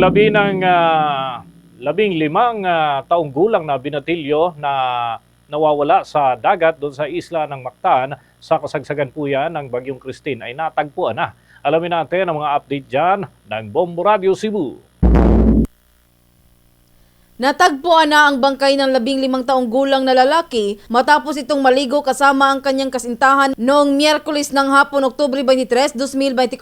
Labing limang taong gulang na binatilyo na nawawala sa dagat doon sa isla ng Mactan sa kasagsagan po yan ng Bagyong Christine ay natagpuan na. Alamin natin ang mga update dyan ng Bombo Radio Cebu. Natagpuan na ang bangkay ng 15 taong gulang na lalaki matapos itong maligo kasama ang kanyang kasintahan noong Miyerkules ng hapon Oktubre 23, 2024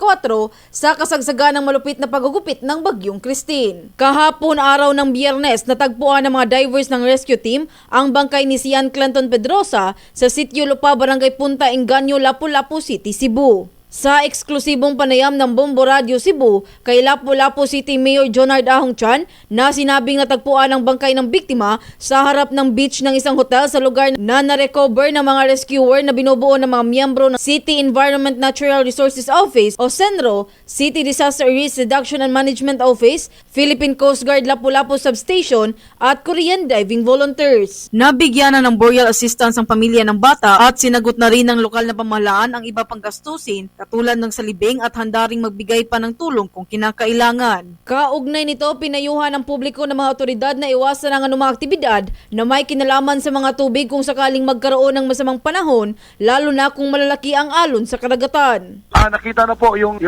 sa kasagsagan ng malupit na pagugupit ng Bagyong Christine. Kahapon araw ng Biyernes, natagpuan ng mga divers ng rescue team ang bangkay ni Sian Clanton Pedrosa sa Sitio Lupa, Barangay Punta Engaño, Lapu-Lapu City, Cebu. Sa eksklusibong panayam ng Bombo Radio Cebu kay Lapu-Lapu City Mayor Jonard Ahong Chan na sinabing natagpuan ang bangkay ng biktima sa harap ng beach ng isang hotel sa lugar na narecover ng mga rescuer na binubuo ng mga miyembro ng City Environment Natural Resources Office o CENRO, City Disaster Risk Reduction and Management Office, Philippine Coast Guard Lapu-Lapu Substation at Korean Diving Volunteers. Nabigyan na ng burial assistance ang pamilya ng bata at sinagot na rin ng lokal na pamahalaan ang iba pang gastusin katulad ng salibing at handa ring magbigay pa ng tulong kung kinakailangan. Kaugnay nito, pinayuhan ng publiko ng mga otoridad na iwasan ang anumang aktibidad na may kinalaman sa mga tubig kung sakaling magkaroon ng masamang panahon, lalo na kung malalaki ang alon sa karagatan. Nakita na po yung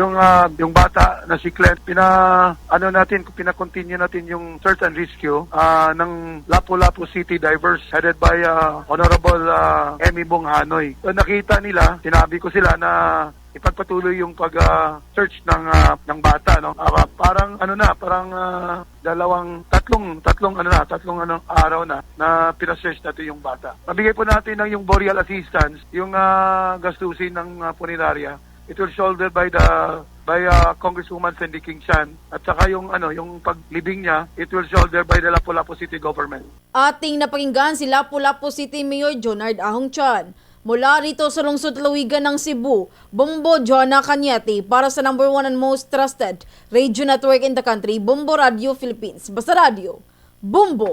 bata na si Clint. Pina-continue natin yung search and rescue ng Lapu-Lapu City Divers headed by Honorable Emmy Bong Hanoy. So, nakita nila, sinabi ko sila na ipagpatuloy yung pag-search ng bata, no? Parang tatlong araw na pina-search natin yung bata. Mabigay po natin ng yung burial assistance, yung gastusin ng punerarya. It will shoulder by Congresswoman Cindy King Chan, at saka yung paglibing niya, it will shoulder by the Lapu-Lapu City government. Ating napakinggan si Lapu-Lapu City Mayor Jonard Ahong Chan. Mula rito sa lungsod Lawigan ng Cebu, Bombo Joanna Cañete para sa number 1 and most trusted radio network in the country, Bombo Radio Philippines. Basta Radio, Bombo!